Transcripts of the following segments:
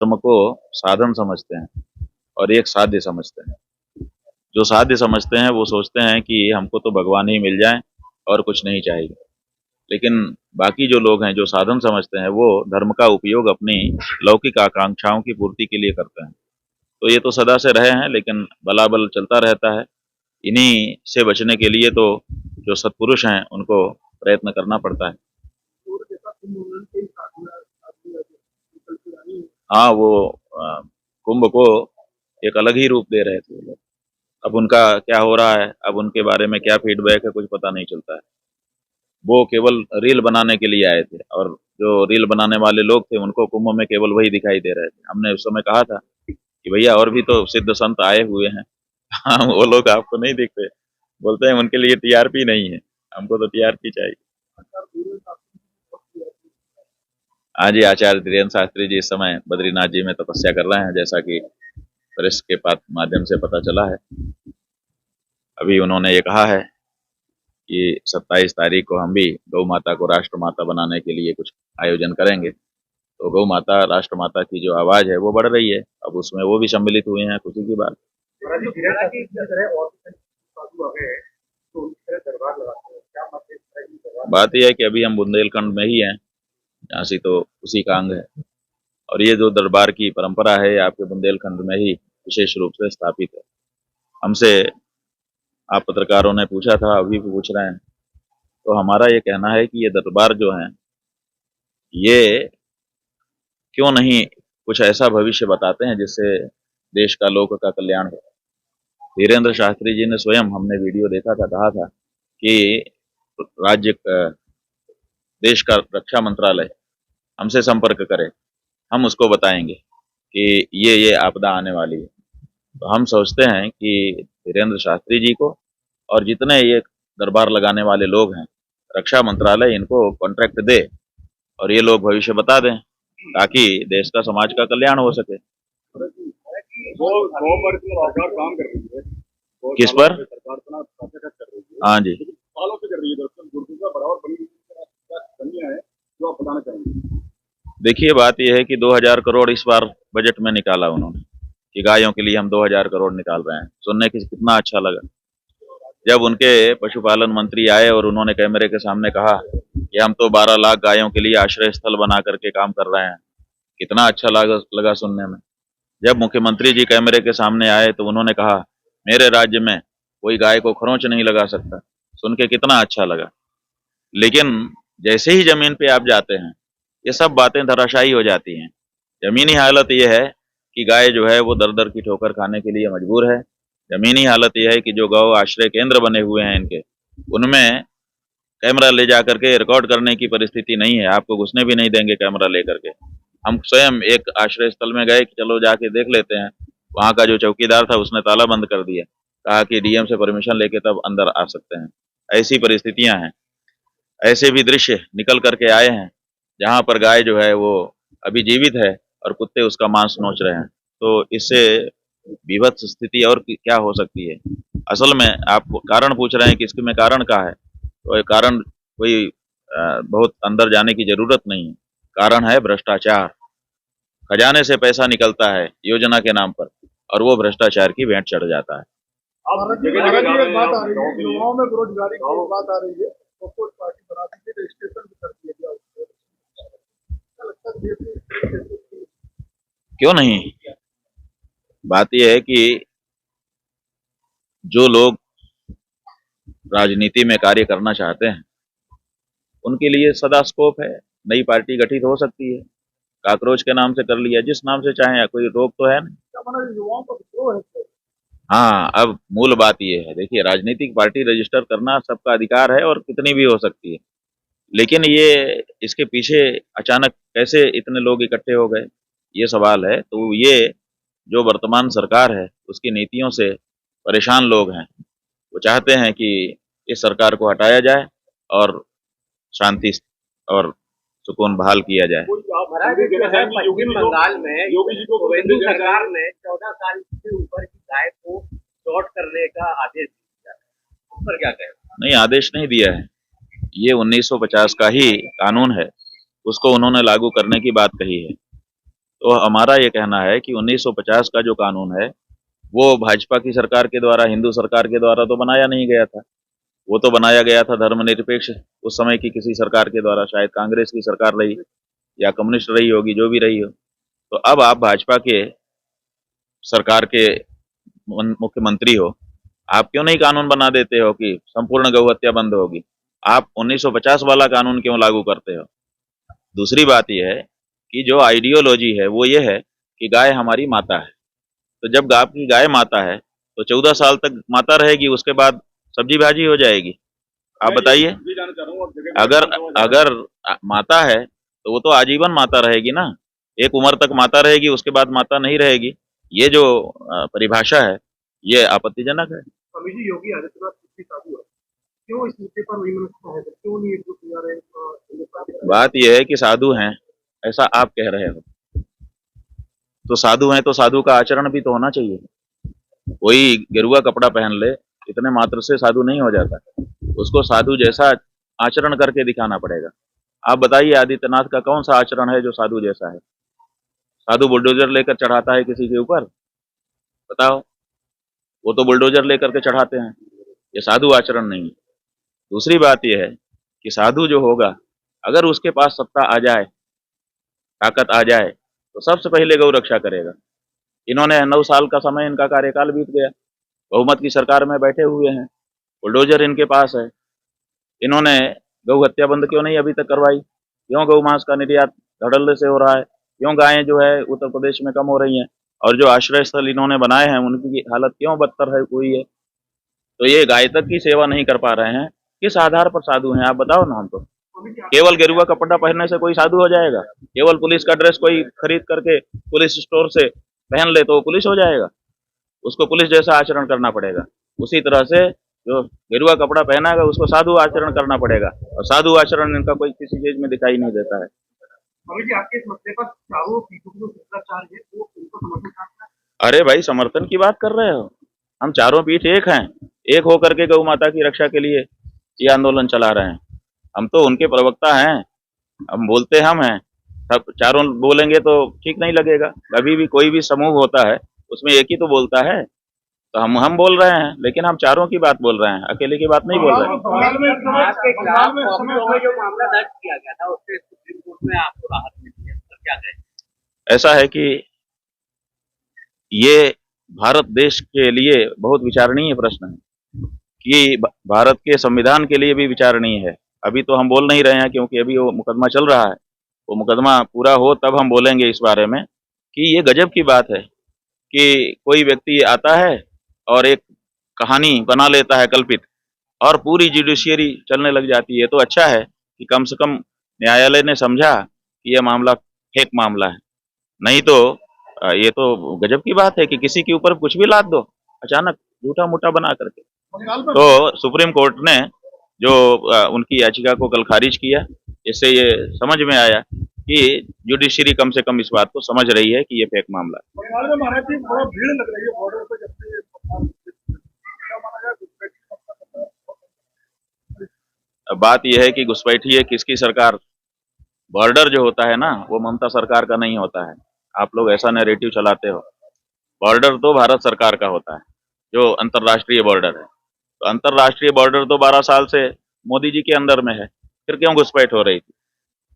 धर्म को साधन समझते हैं और एक साध्य समझते हैं। जो साध्य समझते हैं वो सोचते हैं कि हमको तो भगवान ही मिल जाए और कुछ नहीं चाहिए। लेकिन बाकी जो लोग हैं जो साधन समझते हैं वो धर्म का उपयोग अपनी लौकिक आकांक्षाओं की पूर्ति के लिए करते हैं। तो ये तो सदा से रहे हैं, लेकिन बलाबल चलता रहता है। इन्हीं से बचने के लिए तो जो सत्पुरुष हैं उनको प्रयत्न करना पड़ता है। हाँ, वो कुंभ को एक अलग ही रूप दे रहे थे वो लोग। अब उनका क्या हो रहा है, अब उनके बारे में क्या फीडबैक है, कुछ पता नहीं चलता है। वो केवल रील बनाने के लिए आए थे और जो रील बनाने वाले लोग थे उनको कुंभ में केवल वही दिखाई दे रहे थे। हमने उस समय कहा था कि भैया और भी तो सिद्ध संत आए हुए हैं। हाँ, वो लोग आपको नहीं दिखते। बोलते हैं उनके लिए टीआरपी नहीं है, हमको तो टीआरपी चाहिए। हाँ जी, आचार्य धीरेन्द्र शास्त्री जी इस समय बद्रीनाथ जी में तपस्या कर रहे हैं, जैसा कि प्रेस के माध्यम से पता चला है। अभी उन्होंने ये कहा है कि 27 तारीख को हम भी गौ माता को राष्ट्र माता बनाने के लिए कुछ आयोजन करेंगे। तो गौ माता राष्ट्र माता की जो आवाज है वो बढ़ रही है, अब उसमें वो भी सम्मिलित हुए हैं, खुशी की बात। बात यह है कि अभी हम बुंदेलखंड में ही हैं, झांसी तो उसी का अंग है। और ये जो दरबार की परंपरा है ये आपके बुंदेलखंड में ही विशेष रूप से स्थापित है। हमसे आप पत्रकारों ने पूछा था, अभी भी पूछ रहे हैं। तो हमारा ये कहना है कि ये दरबार जो है ये क्यों नहीं कुछ ऐसा भविष्य बताते हैं जिससे देश का लोक का कल्याण हो। धीरेन्द्र शास्त्री जी ने स्वयं, हमने वीडियो देखा था, कहा था कि राज्य देश का रक्षा मंत्रालय हमसे संपर्क करे, हम उसको बताएंगे कि ये आपदा आने वाली है। तो हम सोचते हैं कि धीरेन्द्र शास्त्री जी को और जितने ये दरबार लगाने वाले लोग हैं, रक्षा मंत्रालय इनको कॉन्ट्रैक्ट दे और ये लोग भविष्य बता दें ताकि देश का समाज का कल्याण हो सके। सरकार काम कर रही है किस पर? सरकार कर रही है। हाँ जी, सालों से कर रही है। बराबर बनी है जो आप बताना चाहेंगे। देखिए, बात यह है कि 2000 करोड़ इस बार बजट में निकाला उन्होंने कि गायों के लिए हम 2000 करोड़ निकाल रहे हैं। सुनने की कितना अच्छा लगा जब उनके पशुपालन मंत्री आए और उन्होंने कैमरे के सामने कहा कि हम तो 12 लाख गायों के लिए आश्रय स्थल बना करके काम कर रहे हैं। कितना अच्छा लगा सुनने में। जब मुख्यमंत्री जी कैमरे के सामने आए तो उन्होंने कहा मेरे राज्य में कोई गाय को खरोंच नहीं लगा सकता। सुन के कितना अच्छा लगा। लेकिन जैसे ही जमीन पे आप जाते हैं ये सब बातें धराशायी हो जाती हैं। जमीनी हालत ये है कि गाय जो है वो दर दर की ठोकर खाने के लिए मजबूर है। जमीनी हालत यह है कि जो गौ आश्रय केंद्र बने हुए हैं इनके, उनमें कैमरा ले जा करके रिकॉर्ड करने की परिस्थिति नहीं है। आपको घुसने भी नहीं देंगे कैमरा लेकर के। हम स्वयं एक आश्रय स्थल में गए कि चलो जाके देख लेते हैं। वहां का जो चौकीदार था उसने ताला बंद कर दिया, कहा कि डीएम से परमिशन लेके तब अंदर आ सकते हैं। ऐसी परिस्थितियां हैं। ऐसे भी दृश्य निकल करके आए हैं जहां पर गाय जो है वो अभी जीवित है और कुत्ते उसका मांस नोच रहे हैं। तो इससे विभत्स स्थिति और क्या हो सकती है। असल में आप कारण पूछ रहे हैं कि इसमें कारण क्या है, तो ये कारण कोई बहुत अंदर जाने की जरूरत नहीं है। कारण है भ्रष्टाचार। खजाने से पैसा निकलता है योजना के नाम पर और वो भ्रष्टाचार की भेंट चढ़ जाता है। एक बात आ रही है, युवाओं में बेरोजगारी की बात आ रही है, तो कुछ पार्टी बना दी रजिस्ट्रेशन भी कर दिया गया। क्यों नहीं? बात यह है कि जो लोग राजनीति में कार्य करना चाहते हैं उनके लिए सदा स्कोप है। नई पार्टी गठित हो सकती है। काकरोच के नाम से कर लिया, जिस नाम से चाहे, कोई रोक तो है नहीं। युवाओं का विद्रोह है। हाँ, अब मूल बात यह है, देखिए राजनीतिक पार्टी रजिस्टर करना सबका अधिकार है और कितनी भी हो सकती है। लेकिन ये इसके पीछे अचानक कैसे इतने लोग इकट्ठे हो गए, ये सवाल है। तो ये जो वर्तमान सरकार है उसकी नीतियों से परेशान लोग हैं। वो चाहते हैं कि इस सरकार को हटाया जाए और शांति और सुकून बहाल किया जाए। पश्चिम बंगाल में केंद्र सरकार ने 14 साल से ऊपर की गाय को शॉर्ट करने का आदेश दिया है, उस पर क्या कहें? नहीं, आदेश नहीं दिया है। ये 1950 का ही कानून है, उसको उन्होंने लागू करने की बात कही है। तो हमारा ये कहना है कि 1950 का जो कानून है वो भाजपा की सरकार के द्वारा, हिंदू सरकार के द्वारा तो बनाया नहीं गया था। वो तो बनाया गया था धर्मनिरपेक्ष उस समय की किसी सरकार के द्वारा, शायद कांग्रेस की सरकार रही या कम्युनिस्ट रही होगी, जो भी रही हो। तो अब आप भाजपा के सरकार के मुख्यमंत्री हो, आप क्यों नहीं कानून बना देते हो कि संपूर्ण गौ हत्या बंद होगी? आप 1950 वाला कानून क्यों लागू करते हो? दूसरी बात यह है कि जो आइडियोलॉजी है वो ये है कि गाय हमारी माता है। तो जब आपकी गाय माता है तो 14 साल तक माता रहेगी, उसके बाद सब्जी भाजी हो जाएगी। आप बताइए, अगर अगर माता है तो वो तो आजीवन माता रहेगी ना, एक उम्र तक माता रहेगी, उसके बाद माता नहीं रहेगी। ये जो परिभाषा है ये आपत्तिजनक है। स्वामी जी, योगी आदित्यनाथ कितनी साधु है, क्यों इस मुद्दे पर नहीं मनसता है, क्यों नहीं एक जा रहे? बात यह है कि साधु हैं ऐसा आप कह रहे हो, तो साधु हैं तो साधु का आचरण भी तो होना चाहिए। कोई गेरुआ कपड़ा पहन ले इतने मात्र से साधु नहीं हो जाता, उसको साधु जैसा आचरण करके दिखाना पड़ेगा। आप बताइए आदित्यनाथ का कौन सा आचरण है जो साधु जैसा है? साधु बुलडोजर लेकर चढ़ाता है किसी के ऊपर? बताओ, वो तो बुलडोजर लेकर के चढ़ाते हैं, ये साधु आचरण नहीं है। दूसरी बात यह है कि साधु जो होगा, अगर उसके पास सत्ता आ जाए, ताकत आ जाए, तो सबसे पहले गौ रक्षा करेगा। इन्होंने 9 साल का समय, इनका कार्यकाल बीत गया, बहुमत की सरकार में बैठे हुए हैं, बुलडोजर इनके पास है, इन्होंने गौ हत्या बंद क्यों नहीं अभी तक करवाई? क्यों गौ मांस का निर्यात धड़ल्ले से हो रहा है? क्यों गायें जो है उत्तर प्रदेश में कम हो रही हैं? और जो आश्रय स्थल इन्होंने बनाए हैं उनकी हालत क्यों बदतर है हुई है? तो ये गाय तक की सेवा नहीं कर पा रहे हैं, किस आधार पर साधु हैं आप बताओ ना हमको। केवल गेरुआ कपड़ा पहनने से कोई साधु हो जाएगा? केवल पुलिस का ड्रेस कोई खरीद करके पुलिस स्टोर से पहन ले तो वो पुलिस हो जाएगा? उसको पुलिस जैसा आचरण करना पड़ेगा। उसी तरह से जो गेरुआ कपड़ा पहना है उसको साधु आचरण करना पड़ेगा, और साधु आचरण इनका कोई किसी चीज में दिखाई नहीं देता है। आपके इस मसले पर चारों पीछे जो भ्रष्टाचार है वो उनको समर्थन करता है? अरे भाई, समर्थन की बात कर रहे हो? हम चारों पीठ एक हैं, एक होकर के गौ माता की रक्षा के लिए ये आंदोलन चला रहे हैं। हम तो उनके प्रवक्ता हैं, हम बोलते हम हैं। सब चारों बोलेंगे तो ठीक नहीं लगेगा। कभी भी कोई भी समूह होता है उसमें एक ही तो बोलता है, तो हम बोल रहे हैं, लेकिन हम चारों की बात बोल रहे हैं, अकेले की बात नहीं बोल रहे हैं। आपके खिलाफ में जो मामला दर्ज किया गया था उससे सुप्रीम कोर्ट में आपको राहत मिली है, तो क्या कहें? ऐसा है कि ये भारत देश के लिए बहुत विचारणीय प्रश्न है, कि भारत के संविधान के लिए भी विचारणीय है। अभी तो हम बोल नहीं रहे हैं क्योंकि अभी वो मुकदमा चल रहा है, वो मुकदमा पूरा हो तब हम बोलेंगे इस बारे में कि ये गजब की बात है कि कोई व्यक्ति आता है और एक कहानी बना लेता है कल्पित, और पूरी जुडिशियरी चलने लग जाती है। तो अच्छा है कि कम से कम न्यायालय ने समझा कि यह मामला फेक मामला है, नहीं तो ये तो गजब की बात है कि किसी के ऊपर कुछ भी लाद दो अचानक झूठा मूठा बना करके। तो सुप्रीम कोर्ट ने जो उनकी याचिका को कल खारिज किया, इससे ये समझ में आया कि जुडिशरी कम से कम इस बात को समझ रही है कि ये फेक मामला है। बात यह है कि घुसपैठी है किसकी सरकार? बॉर्डर जो होता है ना वो ममता सरकार का नहीं होता है। आप लोग ऐसा नैरेटिव चलाते हो। बॉर्डर तो भारत सरकार का होता है, जो अंतर्राष्ट्रीय बॉर्डर है। तो अंतर्राष्ट्रीय बॉर्डर तो 12 साल से मोदी जी के अंदर में है, फिर क्यों घुसपैठ हो रही थी?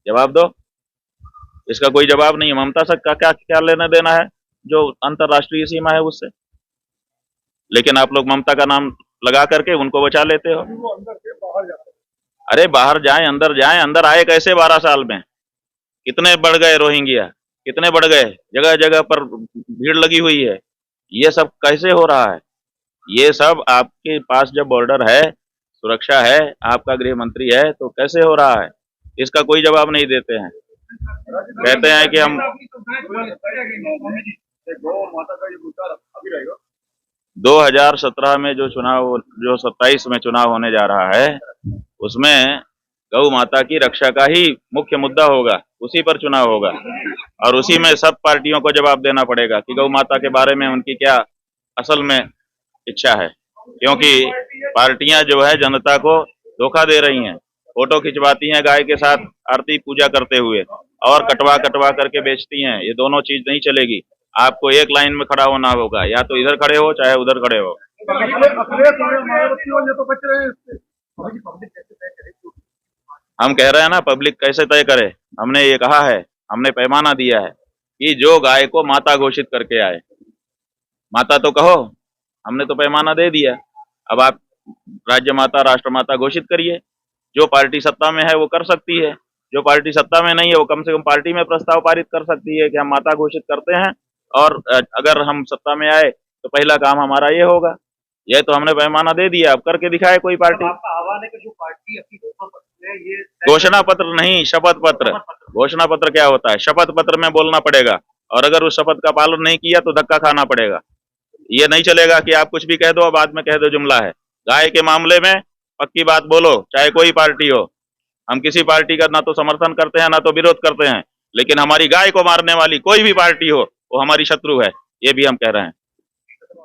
जवाब दो। इसका कोई जवाब नहीं है। ममता सर का क्या क्या लेना देना है जो अंतर्राष्ट्रीय सीमा है उससे? लेकिन आप लोग ममता का नाम लगा करके उनको बचा लेते हो। अरे बाहर जाए अंदर जाए, अंदर आए कैसे 12 साल में? कितने बढ़ गए रोहिंग्या, कितने बढ़ गए, जगह जगह पर भीड़ लगी हुई है। ये सब कैसे हो रहा है? ये सब आपके पास जब बॉर्डर है, सुरक्षा है, आपका गृह मंत्री है, तो कैसे हो रहा है? इसका कोई जवाब नहीं देते हैं। कहते हैं कि हम 2017 में जो 27 में चुनाव होने जा रहा है उसमें गौ माता की रक्षा का ही मुख्य मुद्दा होगा, उसी पर चुनाव होगा, और उसी में सब पार्टियों को जवाब देना पड़ेगा कि गौ माता के बारे में उनकी क्या असल में इच्छा है। क्योंकि पार्टियां जो है जनता को धोखा दे रही हैं, फोटो खिंचवाती हैं गाय के साथ आरती पूजा करते हुए और कटवा कटवा करके बेचती हैं। ये दोनों चीज नहीं चलेगी। आपको एक लाइन में खड़ा होना होगा, या तो इधर खड़े हो चाहे उधर खड़े हो। हम कह रहे हैं ना, पब्लिक कैसे तय करे। हमने ये कहा है, हमने पैमाना दिया है कि जो गाय को माता घोषित करके आए, माता तो कहो, हमने तो पैमाना दे दिया। अब आप राज्य माता राष्ट्र माता घोषित करिए। जो पार्टी सत्ता में है वो कर सकती है, जो पार्टी सत्ता में नहीं है वो कम से कम पार्टी में प्रस्ताव पारित कर सकती है कि हम माता घोषित करते हैं, और अगर हम सत्ता में आए तो पहला काम हमारा ये होगा। ये तो हमने पैमाना दे दिया, अब करके दिखाए कोई पार्टी। आपका आह्वान है कि जो पार्टी अपनी घोषणा पत्र है ये घोषणा पत्र नहीं, शपथ पत्र। घोषणा पत्र क्या होता है? शपथ पत्र में बोलना पड़ेगा, और अगर उस शपथ का पालन नहीं किया तो धक्का खाना पड़ेगा। ये नहीं चलेगा कि आप कुछ भी कह दो और बाद में कह दो जुमला है। गाय के मामले में पक्की बात बोलो, चाहे कोई पार्टी हो। हम किसी पार्टी का ना तो समर्थन करते हैं ना तो विरोध करते हैं, लेकिन हमारी गाय को मारने वाली कोई भी पार्टी हो वो हमारी शत्रु है, ये भी हम कह रहे हैं।